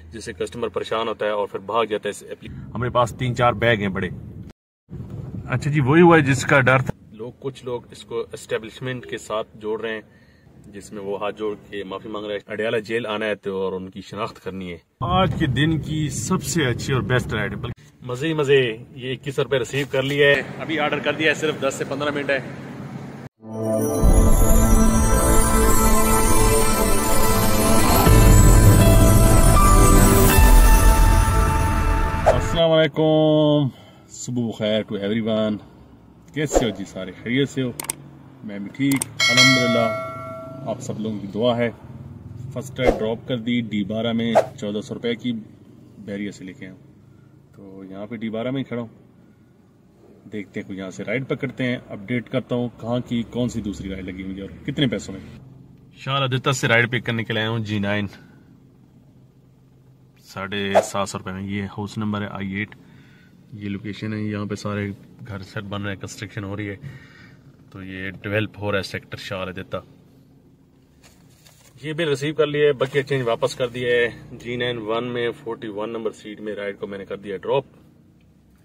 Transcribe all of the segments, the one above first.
जिससे कस्टमर परेशान होता है और फिर भाग जाता है। हमारे पास 3-4 बैग हैं बड़े। अच्छा जी, वही हुआ है जिसका डर था। कुछ लोग इसको एस्टेब्लिशमेंट के साथ जोड़ रहे हैं, जिसमें वो हाथ जोड़ के माफी मांग रहे हैं। अडयाला जेल आना है तो और उनकी शिनाख्त करनी है। आज के दिन की सबसे अच्छी और बेस्ट राइड, मजे ही मजे। ये 21 रुपए रिसीव कर लिया है, अभी ऑर्डर कर दिया है, सिर्फ 10 से 15 मिनट है। अस्सलाम वालेकुम, सुबह खैर टू एवरीवन। कैसे हो जी? सारे खैरियत से हो? मैं भी ठीक अल्हम्दुलिल्लाह। आप सब लोगों की दुआ है। फर्स्ट राइड ड्रॉप कर दी D12 में 1400 रुपये की बैरियर से लेके आऊँ, तो यहाँ पे D12 में ही खड़ा हूँ। देखते हैं कुछ यहाँ से राइड पकड़ते हैं, अपडेट करता हूँ कहाँ की कौन सी दूसरी राइड लगी मुझे और कितने पैसों में। शाल आदित्य से राइड पिक करने के लिए आया हूँ G9 750 रुपये में। ये हाउस नंबर है I8। ये लोकेशन है, यहाँ पे सारे घर सेट बन रहे हैं, कंस्ट्रक्शन हो रही है, तो ये डेवलप हो रहा है सेक्टर शाल आदित्य। ये बिल रिसीव कर लिए, बकेट चेंज वापस कर दिया है। G9 1 में 41 नंबर सीट में राइड को मैंने कर दिया ड्रॉप।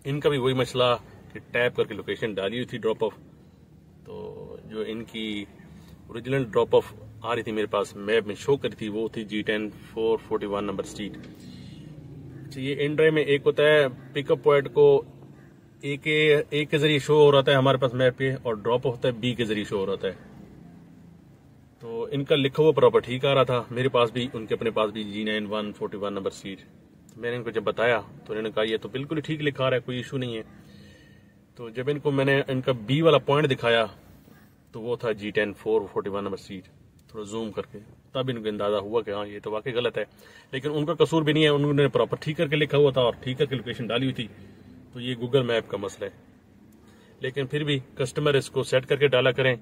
इनका भी वही मसला कि टैप करके लोकेशन डाली हुई थी ड्रॉप ऑफ, तो जो इनकी ओरिजिनल ड्रॉप ऑफ आ रही थी मेरे पास मैप में शो करी थी, वो थी G10 441 नंबर स्ट्रीट। ये इन ड्राइव में एक होता है पिकअप पॉइंट को ए के जरिए शो हो रहा है हमारे पास मैप पे, और ड्रॉप होता है B के जरिए शो हो रहा है। तो इनका लिखा हुआ प्रॉपर ठीक आ रहा था मेरे पास भी, उनके अपने पास भी G9 141 नंबर सीट। मैंने इनको जब बताया तो इन्होंने कहा ये तो बिल्कुल ठीक लिखा रहा है, कोई इशू नहीं है। तो जब इनको मैंने इनका B वाला पॉइंट दिखाया तो वो था G10 441 नंबर सीट। थोड़ा जूम करके तब इनको अंदाजा हुआ कि हाँ ये तो वाकई गलत है, लेकिन उनका कसूर भी नहीं है, उन्होंने प्रॉपर ठीक करके लिखा हुआ था और ठीक करके लोकेशन डाली हुई थी। तो ये गूगल मैप का मसला है, लेकिन फिर भी कस्टमर इसको सेट करके डाला करें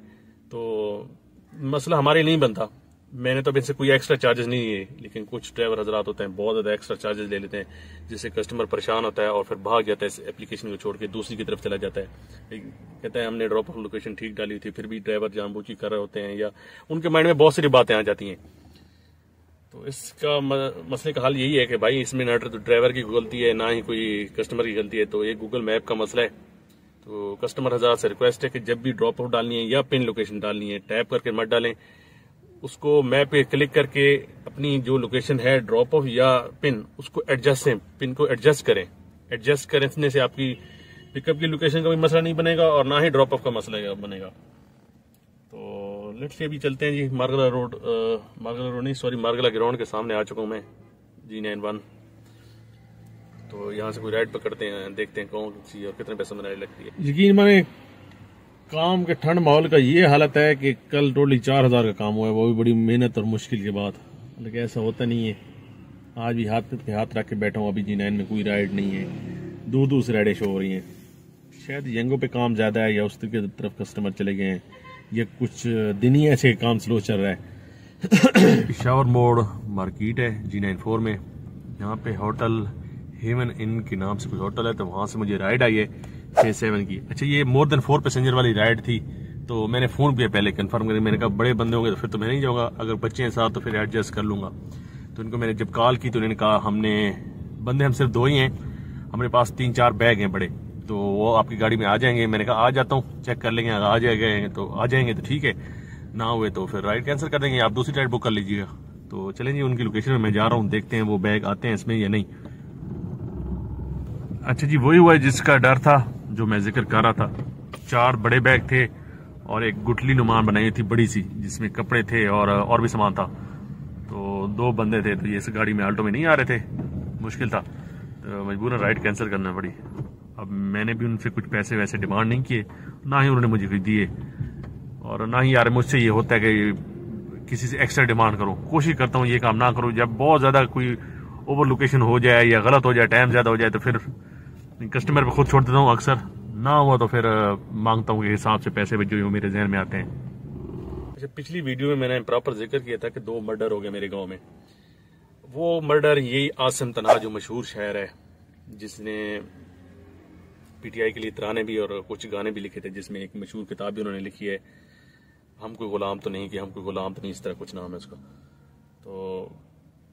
तो मसला हमारे नहीं बनता। मैंने तो इनसे कोई एक्स्ट्रा चार्जेस नहीं लिए, लेकिन कुछ ड्राइवर हजरात होते हैं बहुत ज्यादा एक्स्ट्रा चार्जेस ले लेते हैं, जिससे कस्टमर परेशान होता है और फिर भाग जाता है इस एप्लीकेशन को छोड़ के दूसरी की तरफ चला जाता है। कहता है हमने ड्रॉप ऑफ लोकेशन ठीक डाली थी, फिर भी ड्राइवर जानबूझ कर रहे होते हैं या उनके माइंड में बहुत सारी बातें आ जाती हैं। तो इसका मसले का हल यही है कि भाई इसमें ना तो ड्राइवर की गलती है ना ही कोई कस्टमर की गलती है, तो ये गूगल मैप का मसला है। तो कस्टमर हजरात से रिक्वेस्ट है कि जब भी ड्रॉप ऑफ डालनी है या पिन लोकेशन डालनी है, टैप करके मत डालें, उसको मैप पे क्लिक करके अपनी जो लोकेशन है ड्रॉप ऑफ या पिन उसको एडजस्ट से पिन को एडजस्ट करें। एडजस्ट करने से आपकी पिकअप की लोकेशन का भी मसला नहीं बनेगा और ना ही ड्रॉप ऑफ का मसला बनेगा। तो लेट्स से अभी चलते हैं जी मारगला रोड नहीं सॉरी मारगला ग्राउंड के सामने आ चुका हूं मैं G9 1। तो यहाँ से कोई राइड पकड़ते हैं, देखते हैं कौन सी और कितने पैसों में राइड लगती है। यकीन माने काम के ठंड माहौल का ये हालत है कि कल टोटली 4000 का काम हुआ है, वो भी बड़ी मेहनत और मुश्किल के बाद। लेकिन ऐसा होता नहीं है, आज भी हाथ पे हाथ रख के बैठा हूँ। अभी G9 में कोई राइड नहीं है, दूर दूर से राइडें शो हो रही हैं। शायद यंगों पे काम ज्यादा है या उस तरफ कस्टमर चले गए हैं, या कुछ दिन ही ऐसे काम स्लो चल रहा है। पिशावर मोड़ मार्केट है G9 4 में, यहाँ पे होटल हेवन इन के नाम से कुछ होटल है, तो वहां से मुझे राइड आई है 6-7 की। अच्छा, ये मोर देन 4 पैसेंजर वाली राइड थी, तो मैंने फोन किया पहले कंफर्म करके। मैंने कहा बड़े बंदे होंगे तो फिर तो मैं नहीं जाऊंगा, अगर बच्चे हैं साथ तो फिर एडजस्ट कर लूंगा। तो इनको मैंने जब कॉल की तो उन्होंने कहा बंदे हम सिर्फ 2 ही हैं, हमारे पास 3-4 बैग हैं बड़े, तो वो आपकी गाड़ी में आ जाएंगे। मैंने कहा आ जाता हूँ, चेक कर लेंगे, अगर आ जाएंगे तो ठीक है, ना हुए तो फिर राइड कैंसिल कर देंगे, आप दूसरी राइड बुक कर लीजिएगा। तो चलें जी, उनकी लोकेशन में मैं जा रहा हूँ, देखते हैं वो बैग आते हैं इसमें या नहीं। अच्छा जी, वही हुआ है जिसका डर था जो मैं जिक्र कर रहा था। 4 बड़े बैग थे और एक गुठली नुमान बनाई थी बड़ी सी, जिसमें कपड़े थे और भी सामान था। तो 2 बंदे थे, तो ये इस गाड़ी में आल्टो में नहीं आ रहे थे, मुश्किल था, तो मजबूरन राइड कैंसिल करना पड़ी। अब मैंने भी उनसे कुछ पैसे वैसे डिमांड नहीं किए, ना ही उन्होंने मुझे कुछ दिए, और ना ही यार मुझसे ये होता है कि किसी से एक्स्ट्रा डिमांड करूँ। कोशिश करता हूँ ये काम ना करूँ। जब बहुत ज़्यादा कोई ओवर लोकेशन हो जाए या गलत हो जाए, टाइम ज़्यादा हो जाए, तो फिर कस्टमर पे खुद छोड़ देता हूँ अक्सर, ना हुआ तो फिर मांगता हूँ कि हिसाब से पैसे जो मेरे जहन में आते हैं। अच्छा, पिछली वीडियो में मैंने प्रॉपर जिक्र किया था कि 2 मर्डर हो गए मेरे गांव में। वो मर्डर यही आसिम तनहा जो मशहूर शायर है, जिसने PTI के लिए तराने भी और कुछ गाने भी लिखे थे, जिसमें एक मशहूर किताब भी उन्होंने लिखी है, हम कोई गुलाम तो नहीं, कि हम कोई गुलाम तो नहीं, इस तरह कुछ नाम है उसका। तो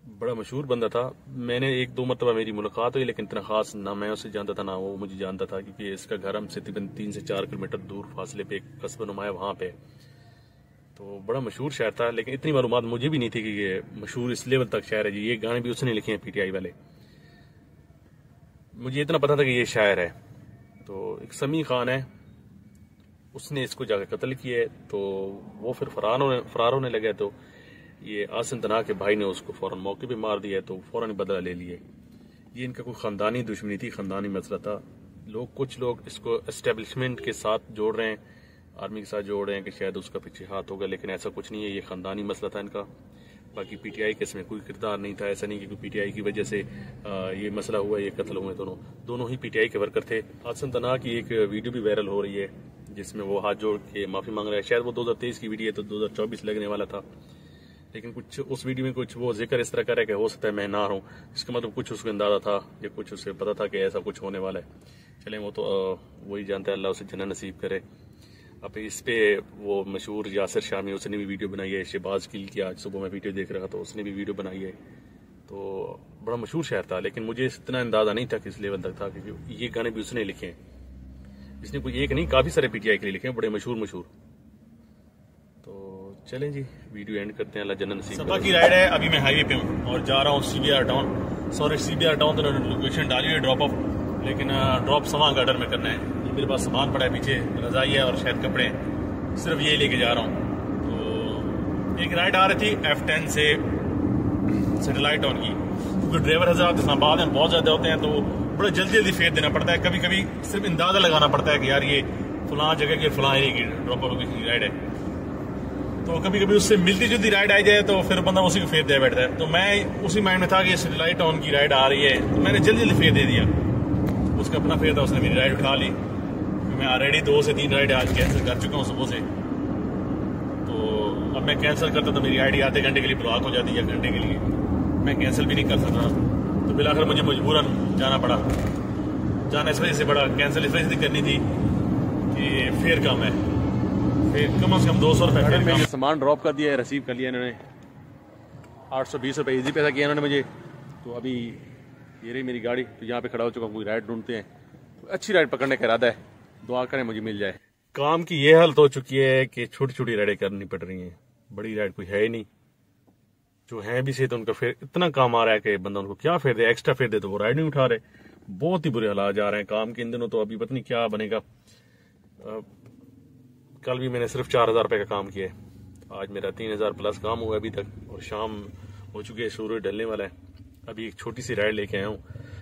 बड़ा मशहूर बंदा था। मैंने 1-2 मरतबा मेरी मुलाकात हुई, लेकिन इतना खास ना मैं उसे जानता था ना वो मुझे जानता था, क्योंकि इसका घर हमसे तकरीबन 3 से 4 किलोमीटर दूर फासले पे एक कस्बा नुमा है वहाँ पे। तो बड़ा मशहूर शायर था, लेकिन इतनी मालूमात मुझे भी नहीं थी कि ये मशहूर इस लेवल तक शायर है जी। ये गाने भी उसने लिखे हैं PTI वाले। मुझे इतना पता था कि ये शायर है। तो एक समी खान है, उसने इसको जाकर कत्ल किया है। तो वो फिर फरार होने लगे। तो ये आसिम तना के भाई ने उसको फौरन मौके पे मार दिया, तो फौरन बदला ले लिए। ये इनका कोई खानदानी दुश्मनी थी, खानदानी मसला था। कुछ लोग इसको एस्टेब्लिशमेंट के साथ जोड़ रहे हैं, आर्मी के साथ जोड़ रहे हैं कि शायद उसका पीछे हाथ होगा, लेकिन ऐसा कुछ नहीं है। ये खानदानी मसला था इनका। बाकी PTI के इसमें कोई किरदार नहीं था। ऐसा नहीं कि PTI की वजह से ये मसला हुआ, ये कत्ल हुए। दोनों ही PTI के वर्कर थे। आसिम तना की एक वीडियो भी वायरल हो रही है जिसमें वो हाथ जोड़ के माफी मांग रहा है। शायद वो 2023 की वीडियो है, तो 2024 लगने वाला था। लेकिन कुछ उस वीडियो में कुछ वो जिक्र इस तरह का है कि हो सकता है मैं ना रहूं। इसका मतलब कुछ उसको अंदाजा था या कुछ उसे पता था कि ऐसा कुछ होने वाला है। चलें, वो तो वही जानता है, अल्लाह उसे जन्नत नसीब करे। अब इस पे वो मशहूर यासिर शामी, उसने भी वीडियो बनाई है। शहबाज गिल की आज सुबह मैं वीडियो देख रहा था, तो उसने भी वीडियो बनाई है। तो बड़ा मशहूर शायर था, लेकिन मुझे इतना अंदाजा नहीं था कि इस लेवल तक था, क्योंकि ये गाने भी उसने लिखे हैं। इसने कोई एक नहीं, काफी सारे PTI के लिए लिखे हैं, बड़े मशहूर। तो चलें जी, वीडियो एंड करते हैं। अल्लाह जन्नत नसीब करे। सपा की राइड है। अभी मैं हाईवे पे हूँ और जा रहा हूँ CBR टाउन। CBR टाउन तो लोकेशन डाली है ड्रॉप ऑफ, लेकिन ड्रॉप समा गार्डर में करना है। मेरे पास सामान पड़ा है, पीछे रजाई है और शायद कपड़े हैं, सिर्फ ये लेके जा रहा हूँ। तो एक राइड आ रही थी F10 से सैटेलाइट टाउन की, क्योंकि ड्राइवर हज़रात इस्लामाबाद में बहुत ज़्यादा होते हैं, तो बड़ा जल्दी फेर देना पड़ता है। कभी कभी सिर्फ अंदाजा लगाना पड़ता है कि यार ये फलां जगह के फलां एरिया की ड्रॉप ऑफ की राइड है। तो कभी कभी उससे मिलती जुलती राइड आ जाए तो फिर बंदा उसी को फेर दे बैठता है। तो मैं उसी माइंड में था कि सैटेलाइट टाउन की राइड आ रही है, तो मैंने जल्दी फेर दे दिया। उसका अपना फेर था, उसने मेरी राइड उठा ली। मैं ऑलरेडी 2 से 3 राइड आज कैंसिल कर चुका हूँ सुबह से। तो अब मैं कैंसिल करता तो मेरी आईडी आधे घंटे के लिए ब्लॉक हो जाती है, घंटे के लिए मैं कैंसिल भी नहीं कर सकता। तो फिलहाल मुझे मजबूरन जाना पड़ा। जाना इस वजह से पड़ा, कैंसिल इस वजह से करनी थी कि फेयर कम है, फिर कम से कम 200 रुपये। मैंने सामान ड्रॉप कर दिया है, रिसीव कर लिया इन्होंने। 820 रुपये ईजी पैसा किया इन्होंने मुझे। तो अभी ये रही मेरी गाड़ी, तो यहाँ पे खड़ा हो चुका हूँ। कोई राइड ढूंढते हैं, तो अच्छी राइड पकड़ने का इरादा है, दुआ करें मुझे मिल जाए। काम की ये हालत हो चुकी है कि छोटी छोटी राइडें करनी पड़ रही हैं, बड़ी राइड कोई है ही नहीं। जो है भी से तो उनका फिर इतना काम आ रहा है कि बंदा उनको क्या फेर दे, एक्स्ट्रा फेर दे तो वो राइड नहीं उठा रहे। बहुत ही बुरे हालात जा रहे हैं काम के इन दिनों। तो अभी पता नहीं क्या बनेगा। कल भी मैंने सिर्फ 4000 रुपये का काम किया है। आज मेरा 3000 प्लस काम हुआ अभी तक, और शाम हो चुकी है, सूरज ढलने वाला है। अभी एक छोटी सी राइड लेके आया हूँ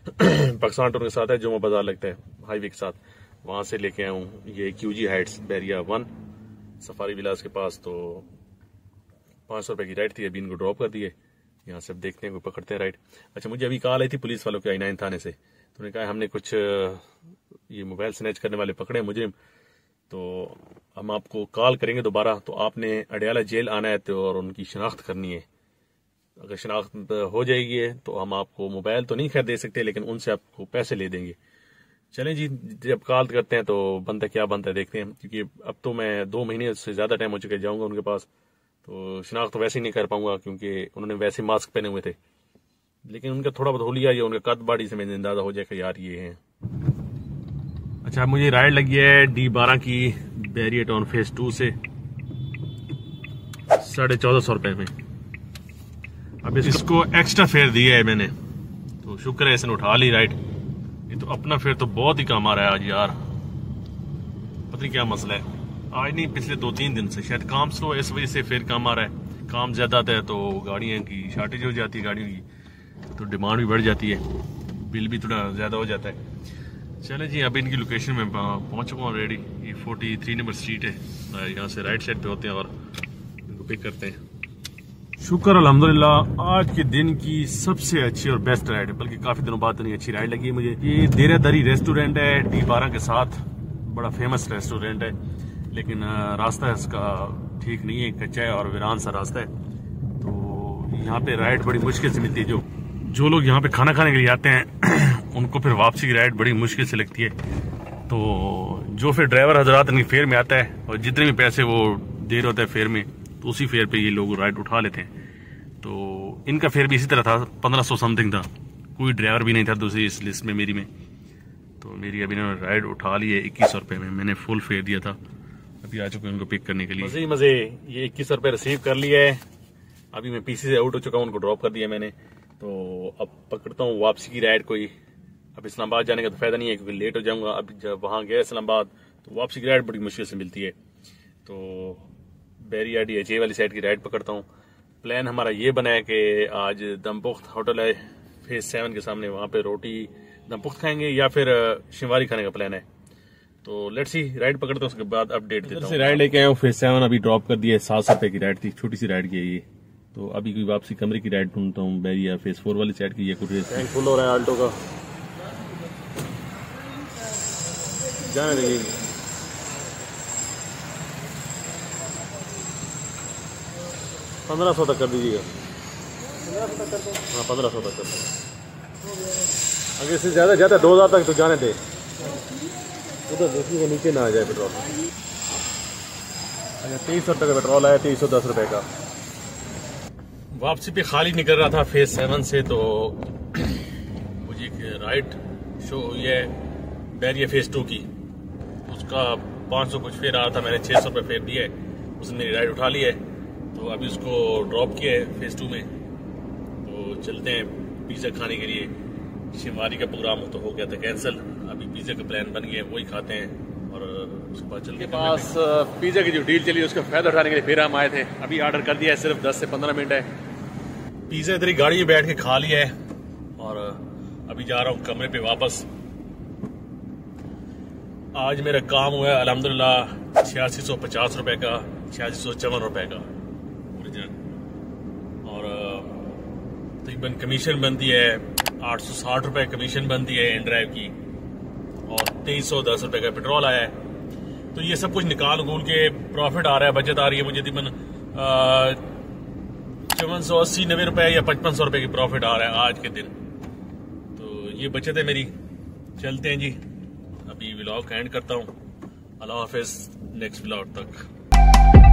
पाकिस्तान टूर के साथ है, जुमा बाजार लगता है हाईवे के साथ, वहां से लेके आया हूँ। ये QG हाइट्स बैरिया 1 सफारी विलास के पास। तो 500 रुपये की राइड थी, अभी इनको ड्रॉप कर दिए। यहाँ से देखते हैं कोई पकड़ते हैं राइड। अच्छा, मुझे अभी कॉल आई थी पुलिस वालों के I9 थाने से। तो उन्होंने कहा हमने कुछ ये मोबाइल स्नैच करने वाले पकड़े मुजरिम, तो हम आपको कॉल करेंगे दोबारा। तो आपने अडयाला जेल आना है तो और उनकी शनाख्त करनी है। अगर शनाख्त हो जाएगी तो हम आपको मोबाइल तो नहीं खैर दे सकते, लेकिन उनसे आपको पैसे ले देंगे। चलें जी, जब कॉल करते हैं तो बनता क्या बनता है देखते हैं, क्योंकि अब तो मैं 2 महीने से ज्यादा टाइम हो चुका है जाऊंगा उनके पास। तो शनाख्त तो वैसे ही नहीं कर पाऊंगा, क्योंकि उन्होंने वैसे मास्क पहने हुए थे। लेकिन उनका थोड़ा बहुत होलिया या उनका कद बाड़ी से मैंने अंदाजा हो जाएगा यार ये है। अच्छा, मुझे राइड लगी है D12 की बैरिया टाउन फेज 2 से 1450 रुपए में। अब इसको एक्स्ट्रा फेयर दिया है मैंने, तो शुक्र है इसने उठा ली राइड। ये तो अपना फेयर तो बहुत ही कम आ रहा है आज यार, पता नहीं क्या मसला है। आज नहीं, पिछले 2-3 दिन से शायद काम स्लो है, इस वजह से फेयर कम आ रहा है। काम ज्यादा आता है तो गाड़ियों की शॉर्टेज हो जाती है, गाड़ियों की तो डिमांड भी बढ़ जाती है, बिल भी थोड़ा ज्यादा हो जाता है। चले जी, अभी इनकी लोकेशन में पहुंच चुका हूँ ऑलरेडी। ये 43 नंबर स्ट्रीट है, यहाँ से राइट साइड पे होते हैं और इनको पिक करते हैं। शुक्र अल्हम्दुलिल्लाह, आज के दिन की सबसे अच्छी और बेस्ट राइड है, बल्कि काफी दिनों बाद इतनी अच्छी राइड लगी है मुझे। ये देरादरी रेस्टोरेंट है D12 के साथ, बड़ा फेमस रेस्टोरेंट है, लेकिन रास्ता इसका ठीक नहीं है, कच्चा है और वीरान सा रास्ता है। तो यहाँ पे राइड बड़ी मुश्किल से मिलती है। जो लोग यहाँ पे खाना खाने के लिए आते हैं उनको फिर वापसी की राइड बड़ी मुश्किल से लगती है। तो जो फिर ड्राइवर हजरात इनकी फेयर में आता है और जितने भी पैसे वो दे रहे होते हैं फेयर में, तो उसी फेयर पे ये लोग राइड उठा लेते हैं। तो इनका फेयर भी इसी तरह था, 1500 समथिंग था। कोई ड्राइवर भी नहीं था दूसरी इस लिस्ट में मेरी में। तो मेरी अभी इन्होंने राइड उठा ली है 2100 रुपये में। मैंने फुल फेयर दिया था, अभी आ चुके हैं उनको पिक करने के लिए। मजे ही मजे ये 2100 रुपये रिसीव कर लिया है। अभी मैं पीसी से आउट हो चुका हूँ, उनको ड्रॉप कर दिया मैंने। तो अब पकड़ता हूँ वापसी की राइड कोई। अब इस्लामाबाद जाने का तो फायदा नहीं है क्योंकि लेट हो जाऊंगा। अब जब वहाँ गया इस्लामाबाद तो वापसी की राइड बड़ी मुश्किल से मिलती है। तो बैरिया DHA वाली साइड की राइड पकड़ता हूँ। प्लान हमारा ये बना है कि आज दमपुख्त होटल है फेज 7 के सामने, वहाँ पे रोटी दमपुख्त खाएंगे या फिर शिवारी खाने का प्लान है। तो लेट्स सी, राइड पकड़ते हैं उसके बाद अपडेट देता हूँ। राइड लेके आया हूँ फेज 7, अभी ड्रॉप कर दिया है। 700 रुपये की राइड थी, छोटी सी राइड की है ये। तो अभी कोई वापसी कमरे की राइड ढूंढता हूँ बैरिया फेज 4 वाली साइड की। ये कुछ टैंक फुल हो रहा है आल्टो का, जाने देंगे। 1500 तक कर दीजिएगा। 1500 तक कर दो। अगर इससे ज्यादा जाता है 2000 तक तो जाने दे, उधर देखिएगा नीचे ना आ जाए पेट्रोल। अच्छा 2300 रुपये का पेट्रोल आया, 2310 रुपये का। वापसी पे खाली निकल रहा था फेज 7 से, तो मुझे एक राइड शो हुई है बैरिया फेज 2 की। उसका 500 कुछ फेयर आ रहा था, मैंने 600 रुपये फेयर दिया है, उसने मेरी राइड उठा ली है। तो अभी उसको ड्रॉप किया है फेज 2 में। तो चलते हैं पिज़्ज़ा खाने के लिए। शिवारी का प्रोग्राम तो हो गया था कैंसिल, अभी पिज़्ज़ा का प्लान बन गया है, वही खाते हैं। और उसके बाद चल के पास पिज़्ज़ा की जो डील चली उसका फायदा उठाने के लिए फिर हम आए थे। अभी ऑर्डर कर दिया है, सिर्फ 10 से 15 मिनट है। पिज़्ज़ा इधर ही गाड़ी में बैठ के खा लिया है और अभी जा रहा हूँ कमरे पे वापस। आज मेरा काम हुआ है अल्हम्दुलिल्लाह 8650 रुपये का, 8654 रुपये का ओरिजिनल। और तकरीबन कमीशन बनती है 860 रुपये कमीशन बनती है इन ड्राइव की, और 2310 रुपये का पेट्रोल आया है। तो ये सब कुछ निकाल उगूल के प्रॉफिट आ रहा है, बचत आ रही है मुझे तकरीबन 5480-90 रुपये या 5500 रुपये की प्रॉफिट आ रहा है आज के दिन। तो ये बचत है मेरी। चलते हैं जी, अभी व्लॉग एंड करता हूँ। अल्लाह हाफिज, नेक्स्ट व्लॉग तक।